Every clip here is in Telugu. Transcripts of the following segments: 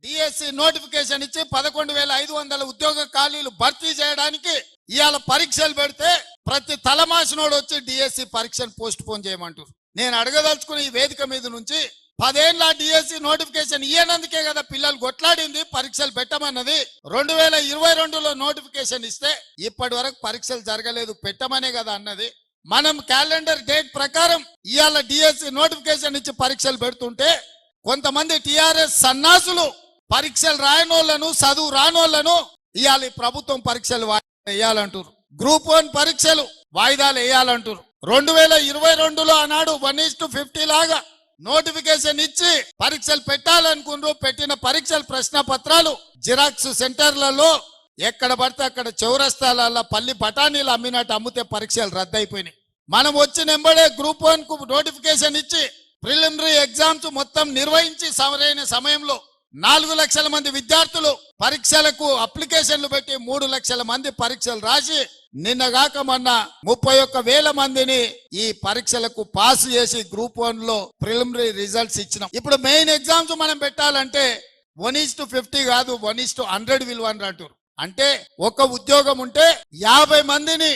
డిఎస్సి నోటిఫికేషన్ ఇచ్చి 11,500 ఉద్యోగ ఖాళీలు భర్తీ చేయడానికి ఇవాళ పరీక్షలు పెడితే ప్రతి తలమాసినోడు వచ్చి డిఎస్సి పరీక్షను పోస్ట్ పోన్ చేయమంటారు. నేను అడగదలుచుకుని ఈ వేదిక మీద నుంచి 10 ఏళ్ల డిఎస్సి నోటిఫికేషన్ ఇయ్యనందుకే కదా పిల్లలు కొట్లాడింది పరీక్షలు పెట్టమన్నది. 2022లో నోటిఫికేషన్ ఇస్తే ఇప్పటి వరకు పరీక్షలు జరగలేదు, పెట్టమనే కదా అన్నది. మనం క్యాలెండర్ డేట్ ప్రకారం ఇవాళ డిఎస్సి నోటిఫికేషన్ ఇచ్చి పరీక్షలు పెడుతుంటే కొంతమంది టిఆర్ఎస్ సన్నాసులు పరీక్షలు రాయనోళ్లను చదువు రానోళ్లను ఇవాళ ప్రభుత్వం పరీక్షలు వేయాలంటారు. గ్రూప్ 1 పరీక్షలు వాయిదాలు వేయాలంటారు. 2022లో ఆనాడు 1:50 లాగా నోటిఫికేషన్ ఇచ్చి పరీక్షలు పెట్టాలనుకున్నారు. పెట్టిన పరీక్షల ప్రశ్న పత్రాలు జిరాక్స్ సెంటర్లలో ఎక్కడ పడితే అక్కడ చౌరస్తాల పల్లి బఠానీలు అమ్మినట్టు అమ్మితే పరీక్షలు రద్దయిపోయినాయి. మనం వచ్చిన వెంబడే గ్రూప్ 1 కు నోటిఫికేషన్ ఇచ్చి ప్రిలిమినరీ ఎగ్జామ్స్ మొత్తం నిర్వహించి సరైన సమయంలో 4 లక్షల మంది విద్యార్థులు పరీక్షలకు అప్లికేషన్లు పెట్టి 3 లక్షల మంది పరీక్షలు రాసి నిన్నగాక మొన్న 31,000 మందిని ఈ పరీక్షలకు పాస్ చేసి గ్రూప్ 1లో ప్రిలిమినరీ రిజల్ట్స్ ఇచ్చినాం. ఇప్పుడు మెయిన్ ఎగ్జామ్స్ మనం పెట్టాలంటే 1:50 కాదు 1:100 విలువని అంటారు. అంటే ఒక ఉద్యోగం ఉంటే 50 మందిని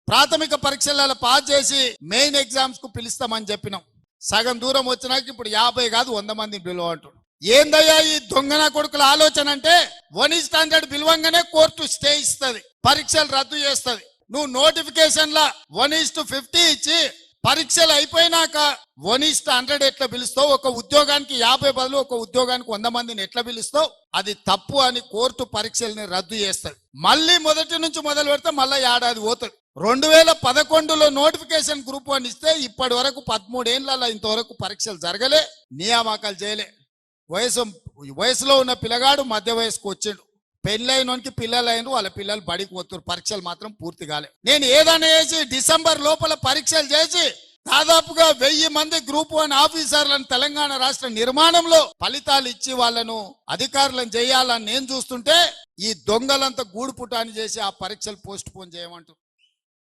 ప్రాథమిక పరీక్షలలో పాస్ చేసి మెయిన్ ఎగ్జామ్స్ కు పిలుస్తామని చెప్పినాం. సగం దూరం వచ్చినాక ఇప్పుడు 50 కాదు 100 మందిని పిలువ అంటారు. ఏందయ్యా ఈ దొంగన కొడుకుల ఆలోచన అంటే 1:100 పిలువంగానే కోర్టు స్టే ఇస్తుంది, పరీక్షలు రద్దు చేస్తుంది. నువ్వు నోటిఫికేషన్ల 1:50 ఇచ్చి పరీక్షలు అయిపోయినాక 1:100 ఎట్లా పిలుస్తావు? ఒక ఉద్యోగానికి 50 బదులు ఒక ఉద్యోగానికి 100 మందిని ఎట్లా పిలుస్తావు? అది తప్పు అని కోర్టు పరీక్షల్ని రద్దు చేస్తుంది. మళ్ళీ మొదటి నుంచి మొదలు పెడితే మళ్ళీ ఏడాది పోతుంది. 2011లో నోటిఫికేషన్ గ్రూప్ 1 ఇస్తే ఇప్పటి వరకు 13 ఏళ్లలో ఇంతవరకు పరీక్షలు జరగలే, నియామకాలు చేయలే. వయసులో ఉన్న పిల్లగాడు మధ్య వయసుకు వచ్చిండు, పెళ్ళైనోనికి పిల్లలైన వాళ్ళ పిల్లలు బడికి పోతున్నారు, పరీక్షలు మాత్రం పూర్తి కాలే. నేను ఏదైనా చేసి డిసెంబర్ లోపల పరీక్షలు చేసి దాదాపుగా 1000 మంది గ్రూప్ 1 ఆఫీసర్లను తెలంగాణ రాష్ట్ర నిర్మాణంలో ఫలితాలు ఇచ్చి వాళ్ళను అధికారులను చేయాలని నేను చూస్తుంటే ఈ దొంగలంతా గూడుపుటాన్ని చేసి ఆ పరీక్షలు పోస్ట్ పోన్ చేయమంటారు.